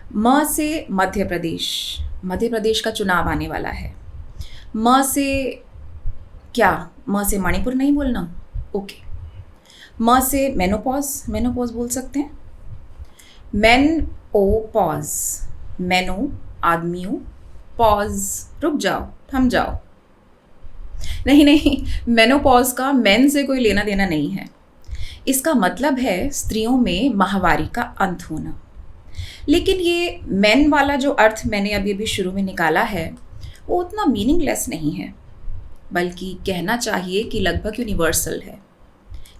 म से मध्य प्रदेश। मध्य प्रदेश का चुनाव आने वाला है। म से क्या? म से मणिपुर नहीं बोलना? ओके। म से मेनोपॉज। मेनोपॉज बोल सकते हैं। मेन ओ पॉज। मेनो आदमियों, पॉज रुक जाओ, थम जाओ। नहीं नहीं, मेनोपॉज का मेन से कोई लेना देना नहीं है। इसका मतलब है स्त्रियों में माहवारी का अंत होना। लेकिन ये मेन वाला जो अर्थ मैंने अभी अभी शुरू में निकाला है वो उतना मीनिंगलेस नहीं है, बल्कि कहना चाहिए कि लगभग यूनिवर्सल है।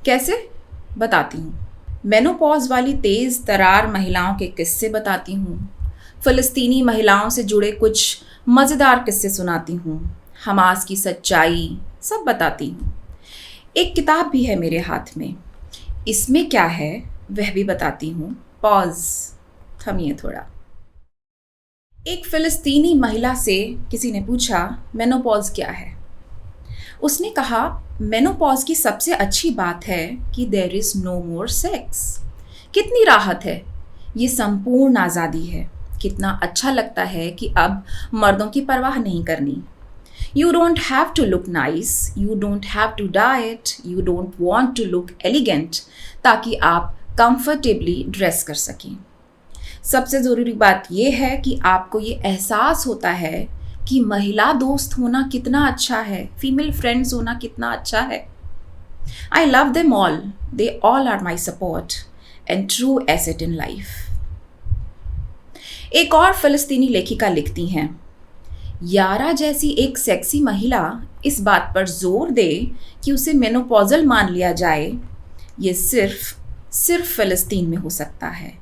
कैसे? बताती हूँ। मेनोपॉज वाली तेज़ तरार महिलाओं के किस्से बताती हूँ। फ़लस्तीनी महिलाओं से जुड़े कुछ मज़ेदार किस्से सुनाती हूँ। हमास की सच्चाई सब बताती हूँ। एक किताब भी है मेरे हाथ में, इसमें क्या है वह भी बताती हूँ। पॉज, थमिए थोड़ा। एक फ़िलिस्तीनी महिला से किसी ने पूछा मेनोपॉज क्या है। उसने कहा मेनोपॉज की सबसे अच्छी बात है कि there is no more sex. कितनी राहत है, ये संपूर्ण आज़ादी है। कितना अच्छा लगता है कि अब मर्दों की परवाह नहीं करनी। You don't have to look nice, you don't have to diet, you don't want to look elegant, ताकि आप comfortably ड्रेस कर सकें। सबसे ज़रूरी बात यह है कि आपको ये एहसास होता है कि महिला दोस्त होना कितना अच्छा है, फीमेल फ्रेंड्स होना कितना अच्छा है। I love them all, they all are my support and true asset in life। एक और फ़लस्तीनी लेखिका लिखती हैं, यारा जैसी एक सेक्सी महिला इस बात पर जोर दे कि उसे मेनोपॉजल मान लिया जाए, ये सिर्फ फ़लस्तीन में हो सकता है।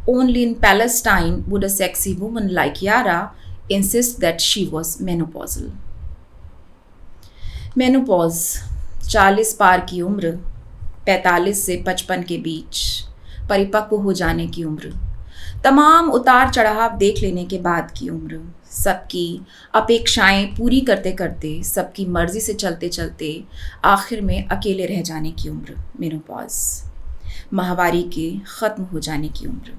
Only in Palestine would a sexy woman like Yara insist that she was menopausal। Menopause 40 पार की उम्र, 45 से 55 के बीच परिपक्व हो जाने की उम्र, तमाम उतार चढ़ाव देख लेने के बाद की उम्र, सबकी अपेक्षाएं पूरी करते करते, सबकी मर्जी से चलते चलते आखिर में अकेले रह जाने की उम्र, मेनोपॉज। माहवारी के ख़त्म हो जाने की उम्र।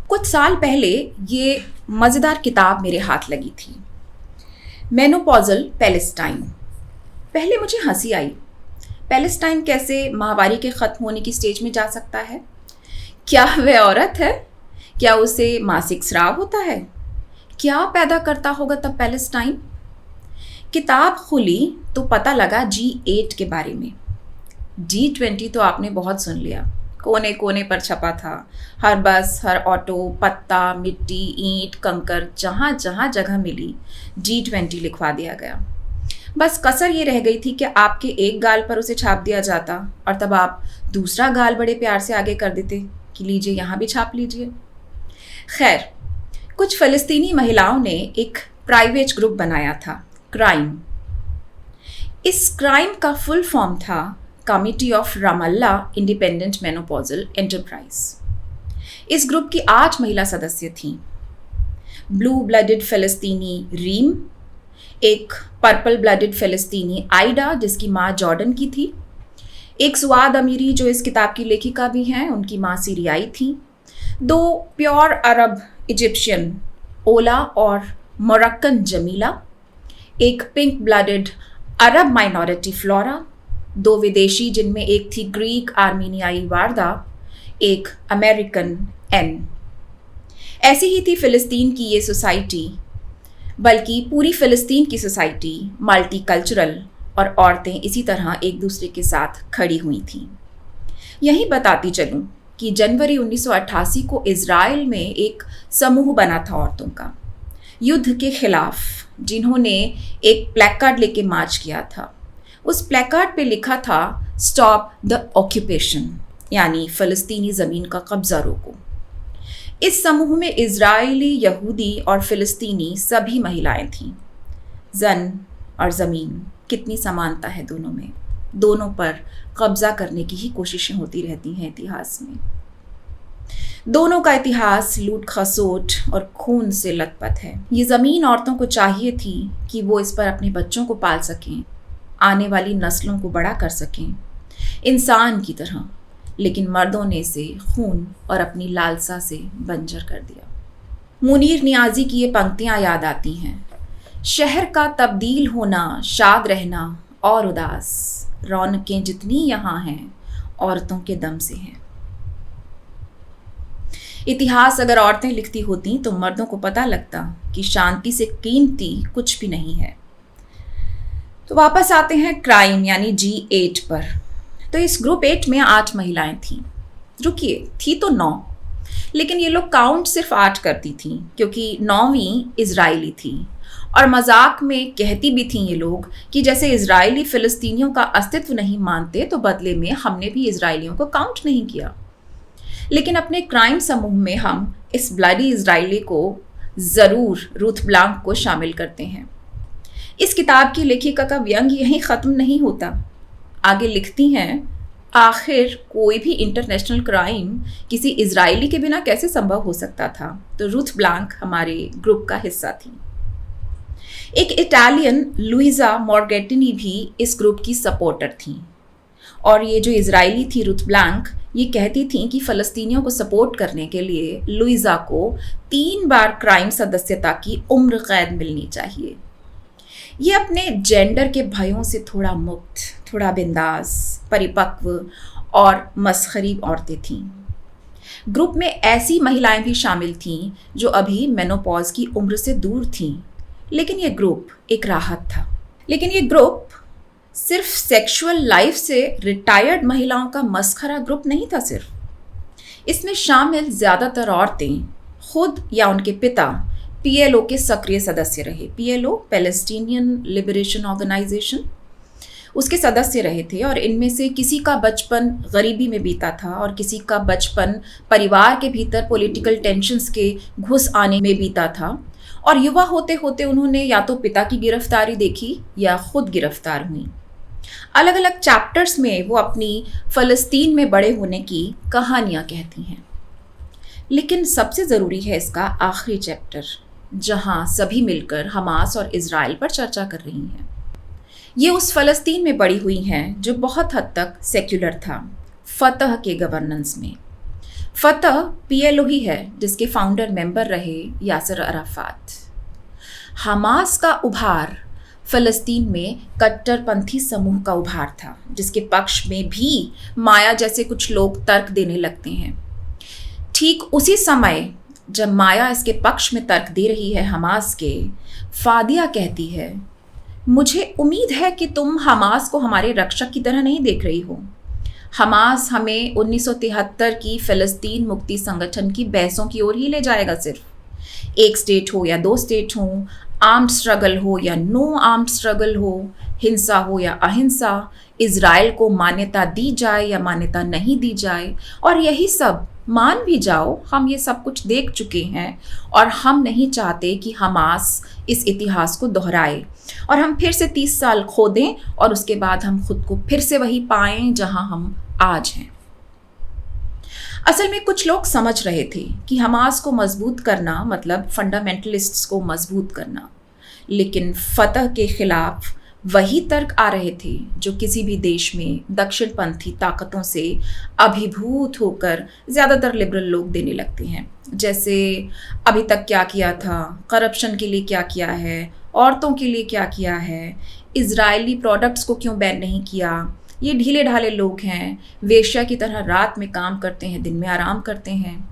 कुछ साल पहले ये मज़ेदार किताब मेरे हाथ लगी थी, मेनोपॉजल पैलेस्टाइन। पहले मुझे हंसी आई, पैलेस्टाइन कैसे माहवारी के ख़त्म होने की स्टेज में जा सकता है? क्या वह औरत है? क्या उसे मासिक स्राव होता है? क्या पैदा करता होगा तब पैलेस्टाइन? किताब खुली तो पता लगा G8 के बारे में। G20 तो आपने बहुत सुन लिया, कोने कोने पर छपा था। हर बस, हर ऑटो, पत्ता, मिट्टी, ईंट, कंकर, जहाँ जहाँ जगह मिली G20 लिखवा दिया गया। बस कसर ये रह गई थी कि आपके एक गाल पर उसे छाप दिया जाता और तब आप दूसरा गाल बड़े प्यार से आगे कर देते कि लीजिए यहाँ भी छाप लीजिए। खैर, कुछ फ़लस्तीनी महिलाओं ने एक प्राइवेट ग्रुप बनाया था, क्राइम। इस क्राइम का फुल फॉर्म था committee of Ramallah independent menopausal enterprise. इस ग्रुप की 8 महिला सदस्य थीं। ब्लू ब्लडेड फ़लस्तीनी रीम, एक पर्पल ब्लडेड फ़लस्तीनी आइडा जिसकी माँ जॉर्डन की थी, एक सुआद अमीरी जो इस किताब की लेखिका भी हैं, उनकी माँ सीरियाई थी, 2 प्योर अरब इजिप्शियन ओला और मोरक्कन जमीला, एक पिंक ब्लडेड अरब माइनॉरिटी फ्लोरा, 2 विदेशी जिनमें एक थी ग्रीक आर्मीनियाई वारदा, एक अमेरिकन एन। ऐसी ही थी फ़िलिस्तीन की ये सोसाइटी, बल्कि पूरी फ़िलिस्तीन की सोसाइटी मल्टी कल्चरल, और औरतें इसी तरह एक दूसरे के साथ खड़ी हुई थीं। यही बताती चलूँ कि जनवरी 1988 को इज़राइल में एक समूह बना था औरतों का युद्ध के खिलाफ, जिन्होंने एक प्लेकार्ड लेके मार्च किया था। उस प्लेकार्ड पे लिखा था स्टॉप द ऑक्यूपेशन, यानी फ़लस्तीनी ज़मीन का कब्ज़ा रोको। इस समूह में इज़राइली, यहूदी और फ़िलिस्तीनी सभी महिलाएं थीं। जन और ज़मीन, कितनी समानता है दोनों में। दोनों पर कब्जा करने की ही कोशिशें होती रहती हैं इतिहास में। दोनों का इतिहास लूट खसोट और खून से लथपथ है। ये ज़मीन औरतों को चाहिए थी कि वो इस पर अपने बच्चों को पाल सकें, आने वाली नस्लों को बड़ा कर सकें, इंसान की तरह। लेकिन मर्दों ने इसे खून और अपनी लालसा से बंजर कर दिया। मुनीर नियाजी की ये पंक्तियां याद आती हैं। शहर का तब्दील होना, शाद रहना और उदास, रौनकें जितनी यहाँ हैं औरतों के दम से हैं। इतिहास अगर औरतें लिखती होती तो मर्दों को पता लगता कि शांति से कीमती कुछ भी नहीं है। तो वापस आते हैं क्राइम यानी G8 पर। तो इस ग्रुप 8 में 8 महिलाएं थीं। रुकिए, थी तो 9, लेकिन ये लोग काउंट सिर्फ 8 करती थीं क्योंकि 9वीं इजरायली थी। और मजाक में कहती भी थीं ये लोग कि जैसे इजरायली फिलिस्तीनियों का अस्तित्व नहीं मानते तो बदले में हमने भी इजरायलियों को काउंट नहीं किया। लेकिन अपने क्राइम समूह में हम इस ब्लडी इजरायली को ज़रूर रूथ ब्लांक को शामिल करते हैं। इस किताब की लेखिका का व्यंग यहीं ख़त्म नहीं होता। आगे लिखती हैं, आखिर कोई भी इंटरनेशनल क्राइम किसी इजरायली के बिना कैसे संभव हो सकता था। तो रूथ ब्लांक हमारे ग्रुप का हिस्सा थी। एक इटालियन लुइजा मॉर्गेटिनी भी इस ग्रुप की सपोर्टर थी। और ये जो इजरायली थी रूथ ब्लांक, ये कहती थी कि फ़लस्तीनियों को सपोर्ट करने के लिए लुइजा को 3 बार क्राइम सदस्यता की उम्र कैद मिलनी चाहिए। ये अपने जेंडर के भयों से थोड़ा मुक्त, थोड़ा बिंदास, परिपक्व और मसखरी औरतें थीं। ग्रुप में ऐसी महिलाएं भी शामिल थीं जो अभी मेनोपॉज की उम्र से दूर थीं, लेकिन ये ग्रुप एक राहत था। लेकिन ये ग्रुप सिर्फ सेक्सुअल लाइफ से रिटायर्ड महिलाओं का मस्खरा ग्रुप नहीं था। सिर्फ इसमें शामिल ज़्यादातर औरतें खुद या उनके पिता PLO के सक्रिय सदस्य रहे। PLO पैलेस्टीनियन लिबरेशन ऑर्गेनाइजेशन, उसके सदस्य रहे थे। और इनमें से किसी का बचपन गरीबी में बीता था और किसी का बचपन परिवार के भीतर पॉलिटिकल टेंशन्स के घुस आने में बीता था। और युवा होते होते उन्होंने या तो पिता की गिरफ्तारी देखी या खुद गिरफ्तार हुई। अलग अलग चैप्टर्स में वो अपनी फ़लस्तीन में बड़े होने की कहानियाँ कहती हैं। लेकिन सबसे ज़रूरी है इसका आखिरी चैप्टर, जहाँ सभी मिलकर हमास और इज़राइल पर चर्चा कर रही हैं। ये उस फ़लस्तीन में बड़ी हुई हैं जो बहुत हद तक सेक्युलर था, फतह के गवर्नेंस में। फतह PLO ही है जिसके फाउंडर मेंबर रहे यासिर अराफात। हमास का उभार फ़लस्तीन में कट्टरपंथी समूह का उभार था, जिसके पक्ष में भी माया जैसे कुछ लोग तर्क देने लगते हैं। ठीक उसी समय जब माया इसके पक्ष में तर्क दे रही है हमास के, फादिया कहती है, मुझे उम्मीद है कि तुम हमास को हमारे रक्षक की तरह नहीं देख रही हो। हमास हमें 1973 की फ़लस्तीन मुक्ति संगठन की बहसों की ओर ही ले जाएगा। सिर्फ एक स्टेट हो या 2 स्टेट हो, आर्म्ड स्ट्रगल हो या नो आर्म्ड स्ट्रगल हो, हिंसा हो या अहिंसा, इज़राइल को मान्यता दी जाए या मान्यता नहीं दी जाए, और यही सब मान भी जाओ, हम ये सब कुछ देख चुके हैं और हम नहीं चाहते कि हमास इस इतिहास को दोहराए और हम फिर से 30 साल खो दें और उसके बाद हम खुद को फिर से वही पाएं जहां हम आज हैं। असल में कुछ लोग समझ रहे थे कि हमास को मजबूत करना मतलब फंडामेंटलिस्ट्स को मजबूत करना, लेकिन फतह के खिलाफ वही तर्क आ रहे थे जो किसी भी देश में दक्षिणपंथी ताकतों से अभिभूत होकर ज़्यादातर लिबरल लोग देने लगते हैं। जैसे अभी तक क्या किया था, करप्शन के लिए क्या किया है, औरतों के लिए क्या किया है, इजरायली प्रोडक्ट्स को क्यों बैन नहीं किया, ये ढीले ढाले लोग हैं, वेश्या की तरह रात में काम करते हैं, दिन में आराम करते हैं,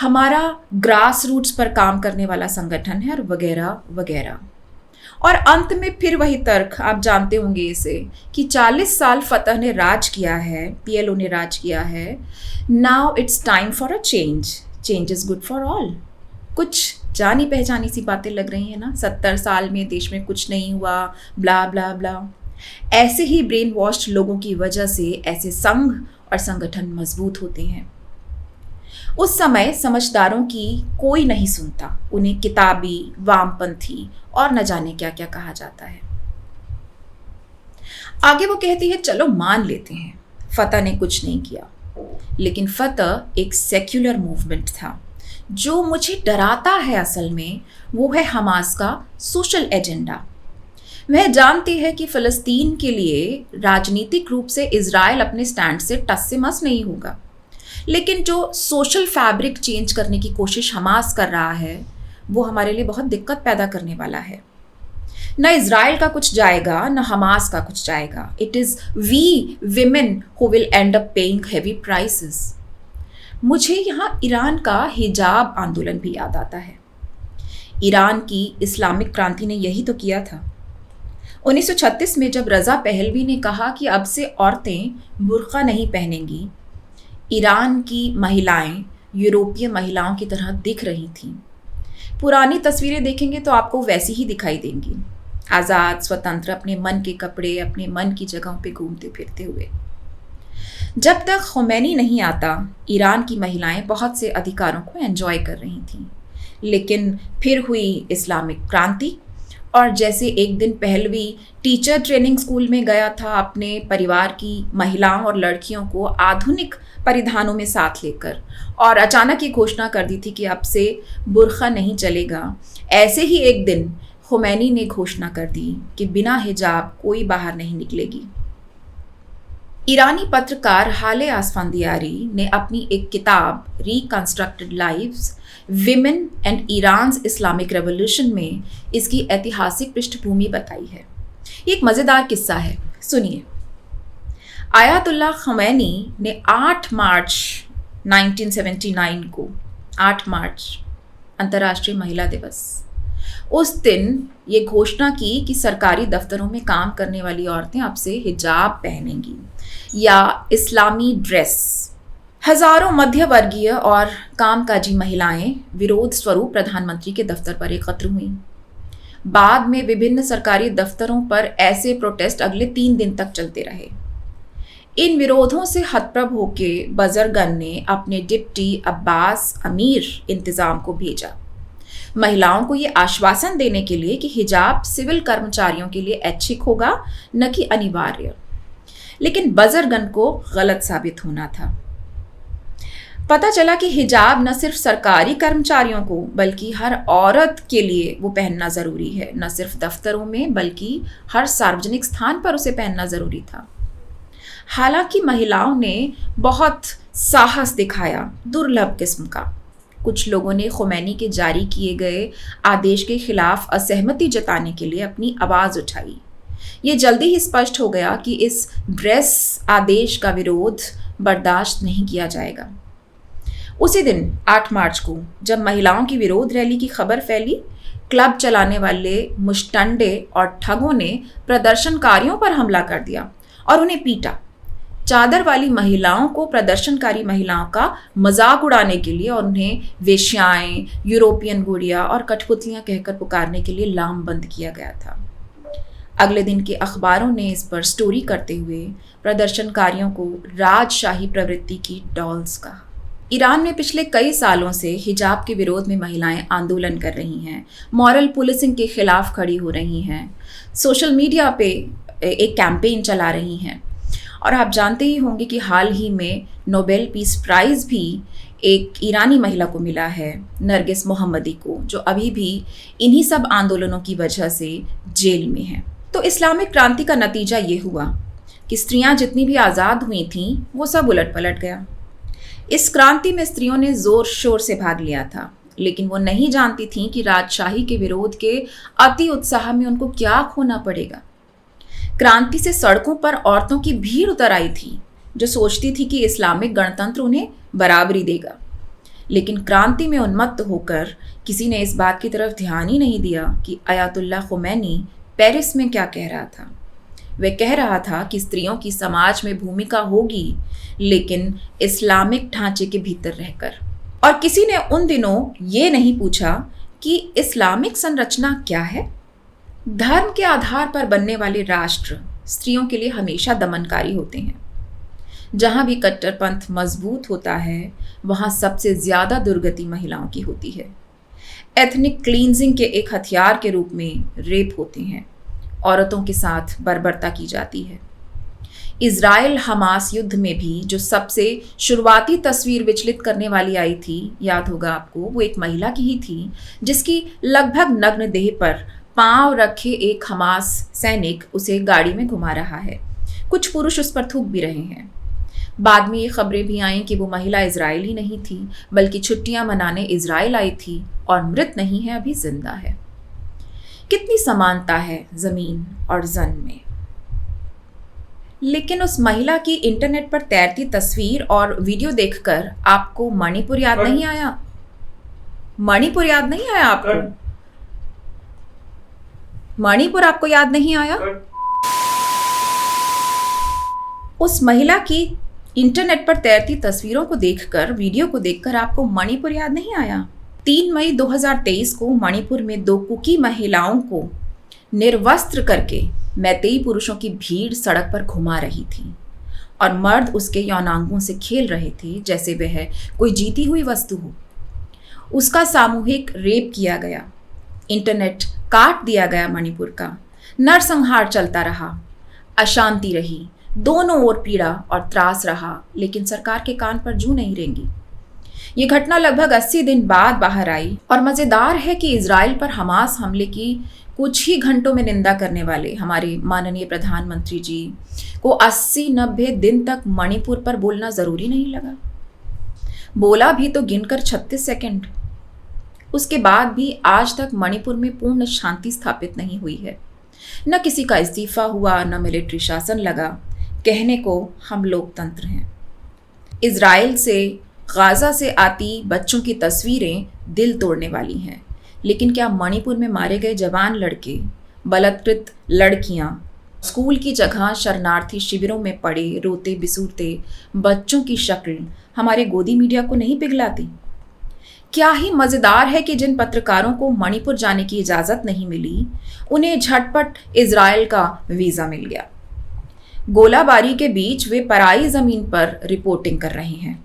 हमारा ग्रास रूट्स पर काम करने वाला संगठन है, और वगैरह वगैरह। और अंत में फिर वही तर्क, आप जानते होंगे इसे, कि 40 साल फतह ने राज किया है, PLO ने राज किया है, now it's time for a change, change is good for all. कुछ जानी पहचानी सी बातें लग रही हैं ना, 70 साल में देश में कुछ नहीं हुआ, ब्ला ब्ला ब्ला। ऐसे ही ब्रेन वॉश्ड लोगों की वजह से ऐसे संघ और संगठन मजबूत होते हैं। उस समय समझदारों की कोई नहीं सुनता, उन्हें किताबी, वामपंथी और न जाने क्या क्या कहा जाता है। आगे वो कहती है, चलो मान लेते हैं फतह ने कुछ नहीं किया, लेकिन फतह एक सेक्युलर मूवमेंट था। जो मुझे डराता है असल में वो है हमास का सोशल एजेंडा। वह जानती है कि फ़लस्तीन के लिए राजनीतिक रूप से इज़राइल अपने स्टैंड से टस से मस नहीं होगा। लेकिन जो सोशल फैब्रिक चेंज करने की कोशिश हमास कर रहा है वो हमारे लिए बहुत दिक्कत पैदा करने वाला है। न इज़राइल का कुछ जाएगा न हमास का कुछ जाएगा। It is we women who will end up paying heavy prices. मुझे यहाँ ईरान का हिजाब आंदोलन भी याद आता है। ईरान की इस्लामिक क्रांति ने यही तो किया था। 1936 में जब रज़ा पहलवी ने कहा कि अब से औरतें बुर्का नहीं पहनेंगी, ईरान की महिलाएं यूरोपीय महिलाओं की तरह दिख रही थीं। पुरानी तस्वीरें देखेंगे तो आपको वैसी ही दिखाई देंगी, आज़ाद, स्वतंत्र, अपने मन के कपड़े, अपने मन की जगहों पे घूमते फिरते हुए। जब तक ख़ुमैनी नहीं आता, ईरान की महिलाएं बहुत से अधिकारों को एंजॉय कर रही थीं। लेकिन फिर हुई इस्लामिक क्रांति, और जैसे एक दिन पहलवी टीचर ट्रेनिंग स्कूल में गया था अपने परिवार की महिलाओं और लड़कियों को आधुनिक परिधानों में साथ लेकर, और अचानक ये घोषणा कर दी थी कि अब से बुर्का नहीं चलेगा, ऐसे ही एक दिन ख़ुमैनी ने घोषणा कर दी कि बिना हिजाब कोई बाहर नहीं निकलेगी। ईरानी पत्रकार हाले आसफांदियारी ने अपनी एक किताब reconstructed lives women and Iran's Islamic revolution में इसकी ऐतिहासिक पृष्ठभूमि बताई है। ये एक मज़ेदार किस्सा है, सुनिए। आयतुल्लाह ख़ुमैनी ने 8 मार्च 1979 को, 8 मार्च अंतर्राष्ट्रीय महिला दिवस, उस दिन ये घोषणा की कि सरकारी दफ्तरों में काम करने वाली औरतें अब से हिजाब पहनेंगी या इस्लामी ड्रेस। हजारों मध्यवर्गीय और कामकाजी महिलाएं विरोध स्वरूप प्रधानमंत्री के दफ्तर पर एकत्र हुईं। बाद में विभिन्न सरकारी दफ्तरों पर ऐसे प्रोटेस्ट अगले 3 दिन तक चलते रहे। इन विरोधों से हतप्रभ होके बजरगन ने अपने डिप्टी अब्बास अमीर इंतज़ाम को भेजा, महिलाओं को ये आश्वासन देने के लिए कि हिजाब सिविल कर्मचारियों के लिए ऐच्छिक होगा, न कि अनिवार्य। लेकिन बजरगन को गलत साबित होना था। पता चला कि हिजाब न सिर्फ सरकारी कर्मचारियों को बल्कि हर औरत के लिए वो पहनना ज़रूरी है। न सिर्फ दफ्तरों में बल्कि हर सार्वजनिक स्थान पर उसे पहनना ज़रूरी था। हालांकि महिलाओं ने बहुत साहस दिखाया, दुर्लभ किस्म का। कुछ लोगों ने ख़ुमैनी के जारी किए गए आदेश के खिलाफ असहमति जताने के लिए अपनी आवाज़ उठाई। ये जल्दी ही स्पष्ट हो गया कि इस ड्रेस आदेश का विरोध बर्दाश्त नहीं किया जाएगा। उसी दिन 8 मार्च को जब महिलाओं की विरोध रैली की खबर फैली, क्लब चलाने वाले मुश्तंडे और ठगों ने प्रदर्शनकारियों पर हमला कर दिया और उन्हें पीटा। चादर वाली महिलाओं को प्रदर्शनकारी महिलाओं का मजाक उड़ाने के लिए और उन्हें वेश्याएं, यूरोपियन गुड़िया और कठपुतलियां कहकर पुकारने के लिए लामबंद किया गया था। अगले दिन के अखबारों ने इस पर स्टोरी करते हुए प्रदर्शनकारियों को राजशाही प्रवृत्ति की डॉल्स कहा। ईरान में पिछले कई सालों से हिजाब के विरोध में महिलाएं आंदोलन कर रही हैं, मॉरल पुलिसिंग के खिलाफ खड़ी हो रही हैं, सोशल मीडिया पे एक कैंपेन चला रही हैं। और आप जानते ही होंगे कि हाल ही में नोबेल पीस प्राइज़ भी एक ईरानी महिला को मिला है, नरगिस मोहम्मदी को, जो अभी भी इन्हीं सब आंदोलनों की वजह से जेल में है। तो इस्लामिक क्रांति का नतीजा ये हुआ कि स्त्रियां जितनी भी आज़ाद हुई थीं वो सब उलट पलट गया। इस क्रांति में स्त्रियों ने ज़ोर शोर से भाग लिया था, लेकिन वो नहीं जानती थीं कि राजशाही के विरोध के अति उत्साह में उनको क्या खोना पड़ेगा। क्रांति से सड़कों पर औरतों की भीड़ उतर आई थी जो सोचती थी कि इस्लामिक गणतंत्र उन्हें बराबरी देगा। लेकिन क्रांति में उन्मत्त होकर किसी ने इस बात की तरफ ध्यान ही नहीं दिया कि आयतुल्लाह ख़ुमैनी पेरिस में क्या कह रहा था। वह कह रहा था कि स्त्रियों की समाज में भूमिका होगी, लेकिन इस्लामिक ढांचे के भीतर रहकर। और किसी ने उन दिनों ये नहीं पूछा कि इस्लामिक संरचना क्या है। धर्म के आधार पर बनने वाले राष्ट्र स्त्रियों के लिए हमेशा दमनकारी होते हैं। जहाँ भी कट्टरपंथ मजबूत होता है वहाँ सबसे ज़्यादा दुर्गति महिलाओं की होती है। एथनिक क्लींजिंग के एक हथियार के रूप में रेप होते हैं, औरतों के साथ बर्बरता की जाती है। इज़राइल हमास युद्ध में भी जो सबसे शुरुआती तस्वीर विचलित करने वाली आई थी, याद होगा आपको, वो एक महिला की ही थी जिसकी लगभग नग्न देह पर पांव रखे एक हमास सैनिक उसे गाड़ी में घुमा रहा है। कुछ पुरुष उस पर थूक भी रहे हैं। बाद में ये खबरें भी आईं कि वो महिला इजरायल ही नहीं थी, बल्कि छुट्टियां मनाने इजरायल आई थी और मृत नहीं है, अभी जिंदा है। कितनी समानता है जमीन और जन में। लेकिन उस महिला की इंटरनेट पर तैरती तस्वीर और वीडियो देखकर आपको मणिपुर याद नहीं आया? मणिपुर याद नहीं आया आपको? मणिपुर आपको याद नहीं आया? उस महिला की इंटरनेट पर तैरती तस्वीरों को देखकर, वीडियो को देखकर आपको मणिपुर याद नहीं आया? 3 मई 2023 को मणिपुर में 2 कुकी महिलाओं को निर्वस्त्र करके मैतेई पुरुषों की भीड़ सड़क पर घुमा रही थी और मर्द उसके यौनांगों से खेल रहे थे जैसे वह कोई जीती हुई वस्तु हो। उसका सामूहिक रेप किया गया, इंटरनेट काट दिया गया मणिपुर का, नरसंहार चलता रहा, अशांति रही, दोनों ओर पीड़ा और त्रास रहा, लेकिन सरकार के कान पर जूं नहीं रेंगी। ये घटना लगभग 80 दिन बाद बाहर आई और मज़ेदार है कि इजराइल पर हमास हमले की कुछ ही घंटों में निंदा करने वाले हमारे माननीय प्रधानमंत्री जी को 80-90 दिन तक मणिपुर पर बोलना ज़रूरी नहीं लगा। बोला भी तो गिनकर 36 सेकंड। उसके बाद भी आज तक मणिपुर में पूर्ण शांति स्थापित नहीं हुई है। न किसी का इस्तीफा हुआ, न मिलिट्री शासन लगा। कहने को हम लोकतंत्र हैं। इजराइल से, गाज़ा से आती बच्चों की तस्वीरें दिल तोड़ने वाली हैं, लेकिन क्या मणिपुर में मारे गए जवान लड़के, बलात्कृत लड़कियां, स्कूल की जगह शरणार्थी शिविरों में पड़े रोते बिसूरते बच्चों की शक्ल हमारे गोदी मीडिया को नहीं पिघलाती? क्या ही मज़ेदार है कि जिन पत्रकारों को मणिपुर जाने की इजाज़त नहीं मिली, उन्हें झटपट इजराइल का वीज़ा मिल गया। गोलाबारी के बीच वे पराई ज़मीन पर रिपोर्टिंग कर रहे हैं,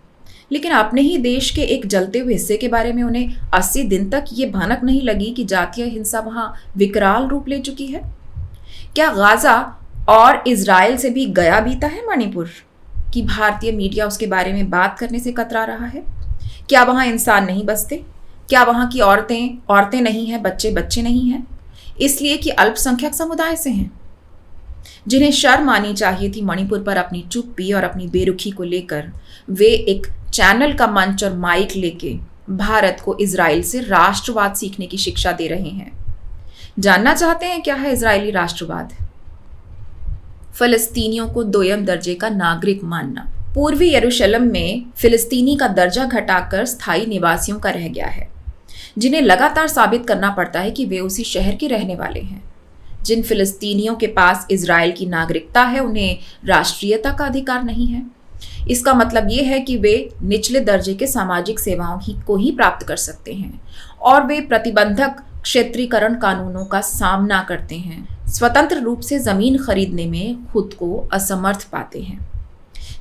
लेकिन अपने ही देश के एक जलते हुए हिस्से के बारे में उन्हें 80 दिन तक ये भनक नहीं लगी कि जातीय हिंसा वहाँ विकराल रूप ले चुकी है। क्या गाज़ा और इजराइल से भी गया बीता है मणिपुर कि भारतीय मीडिया उसके बारे में बात करने से कतरा रहा है? क्या वहाँ इंसान नहीं बसते? क्या वहाँ की औरतें नहीं हैं, बच्चे नहीं हैं, इसलिए कि अल्पसंख्यक समुदाय से हैं? जिन्हें शर्म आनी चाहिए थी मणिपुर पर अपनी चुप्पी और अपनी बेरुखी को लेकर, वे एक चैनल का मंच और माइक लेके भारत को इजराइल से राष्ट्रवाद सीखने की शिक्षा दे रहे हैं। जानना चाहते हैं क्या है इजरायली राष्ट्रवाद? फिलिस्तीनियों को दोयम दर्जे का नागरिक मानना। पूर्वी यरूशलेम में फिलिस्तीनी का दर्जा घटाकर स्थायी निवासियों का रह गया है, जिन्हें लगातार साबित करना पड़ता है कि वे उसी शहर के रहने वाले हैं। जिन फिलिस्तीनियों के पास इजराइल की नागरिकता है, उन्हें राष्ट्रीयता का अधिकार नहीं है। इसका मतलब ये है कि वे निचले दर्जे के सामाजिक सेवाओं को ही प्राप्त कर सकते हैं और वे प्रतिबंधक क्षेत्रीकरण कानूनों का सामना करते हैं। स्वतंत्र रूप से ज़मीन खरीदने में खुद को असमर्थ पाते हैं।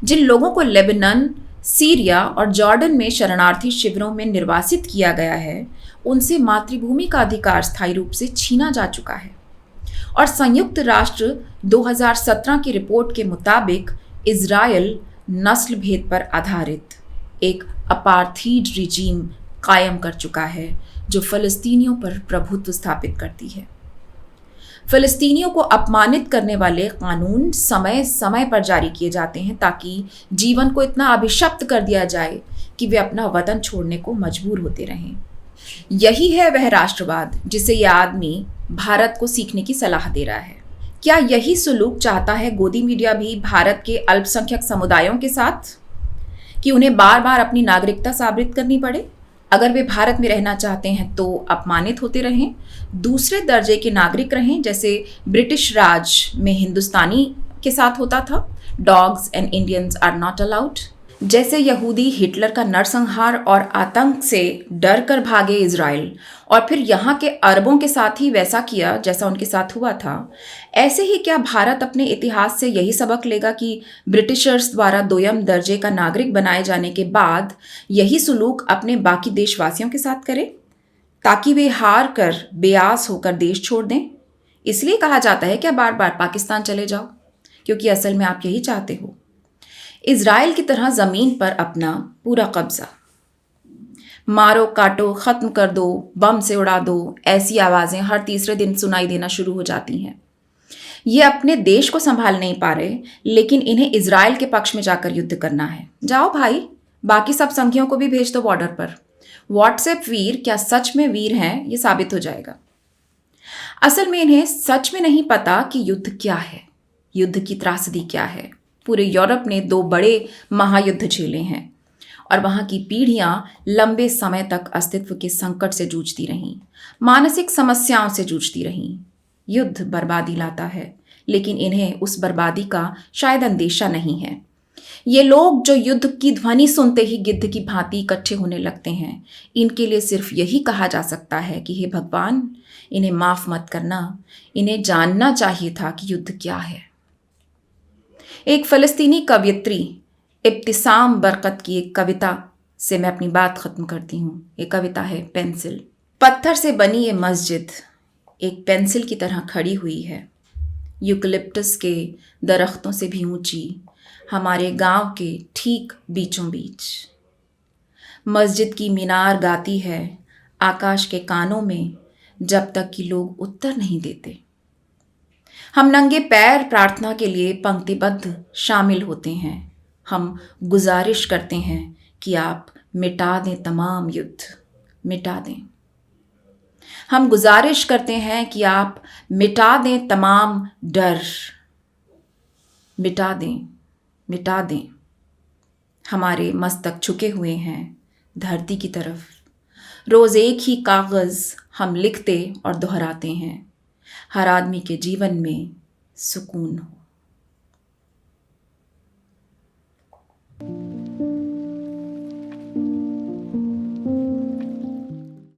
जिन लोगों को लेबनान, सीरिया और जॉर्डन में शरणार्थी शिविरों में निर्वासित किया गया है, उनसे मातृभूमि का अधिकार स्थायी रूप से छीना जा चुका है। और संयुक्त राष्ट्र 2017 की रिपोर्ट के मुताबिक इजराइल नस्ल भेद पर आधारित एक अपार्थीड रिजीम कायम कर चुका है, जो फ़लस्तीनियों पर प्रभुत्व स्थापित करती है। फ़लस्तीनियों को अपमानित करने वाले कानून समय समय पर जारी किए जाते हैं ताकि जीवन को इतना अभिशप्त कर दिया जाए कि वे अपना वतन छोड़ने को मजबूर होते रहें। यही है वह राष्ट्रवाद जिसे यह आदमी भारत को सीखने की सलाह दे रहा है। क्या यही सुलूक चाहता है गोदी मीडिया भी भारत के अल्पसंख्यक समुदायों के साथ, कि उन्हें बार बार अपनी नागरिकता साबित करनी पड़े? अगर वे भारत में रहना चाहते हैं तो अपमानित होते रहें, दूसरे दर्जे के नागरिक रहें, जैसे ब्रिटिश राज में हिंदुस्तानी के साथ होता था, dogs and Indians are not allowed. जैसे यहूदी हिटलर का नरसंहार और आतंक से डर कर भागे इजराइल और फिर यहाँ के अरबों के साथ ही वैसा किया जैसा उनके साथ हुआ था, ऐसे ही क्या भारत अपने इतिहास से यही सबक लेगा कि ब्रिटिशर्स द्वारा दोयम दर्जे का नागरिक बनाए जाने के बाद यही सुलूक अपने बाकी देशवासियों के साथ करे ताकि वे हार कर बेआस होकर देश छोड़ दें? इसलिए कहा जाता है क्या बार बार पाकिस्तान चले जाओ, क्योंकि असल में आप यही चाहते हो, इजराइल की तरह ज़मीन पर अपना पूरा कब्जा। मारो काटो, ख़त्म कर दो, बम से उड़ा दो, ऐसी आवाज़ें हर तीसरे दिन सुनाई देना शुरू हो जाती हैं। ये अपने देश को संभाल नहीं पा रहे, लेकिन इन्हें इज़राइल के पक्ष में जाकर युद्ध करना है। जाओ भाई, बाकी सब संघियों को भी भेज दो बॉर्डर पर। व्हाट्सएप वीर क्या सच में वीर हैं, ये साबित हो जाएगा। असल में इन्हें सच में नहीं पता कि युद्ध क्या है, युद्ध की त्रासदी क्या है। पूरे यूरोप ने 2 बड़े महायुद्ध झेले हैं और वहाँ की पीढ़ियाँ लंबे समय तक अस्तित्व के संकट से जूझती रहीं, मानसिक समस्याओं से जूझती रहीं। युद्ध बर्बादी लाता है, लेकिन इन्हें उस बर्बादी का शायद अंदेशा नहीं है। ये लोग जो युद्ध की ध्वनि सुनते ही गिद्ध की भांति इकट्ठे होने लगते हैं, इनके लिए सिर्फ यही कहा जा सकता है कि हे भगवान, इन्हें माफ मत करना, इन्हें जानना चाहिए था कि युद्ध क्या है। एक फ़लस्तीनी कवयित्री इब्तिसाम बरकत की एक कविता से मैं अपनी बात ख़त्म करती हूँ। ये कविता है पेंसिल। पत्थर से बनी ये मस्जिद एक पेंसिल की तरह खड़ी हुई है, यूकलिप्टस के दरख्तों से भी ऊंची, हमारे गांव के ठीक बीचों बीच। मस्जिद की मीनार गाती है आकाश के कानों में, जब तक कि लोग उत्तर नहीं देते। हम नंगे पैर प्रार्थना के लिए पंक्तिबद्ध शामिल होते हैं। हम गुजारिश करते हैं कि आप मिटा दें तमाम युद्ध, मिटा दें। हम गुजारिश करते हैं कि आप मिटा दें तमाम डर, मिटा दें, मिटा दें। हमारे मस्तक झुके हुए हैं धरती की तरफ। रोज़ एक ही कागज़ हम लिखते और दोहराते हैं, हर आदमी के जीवन में सुकून हो।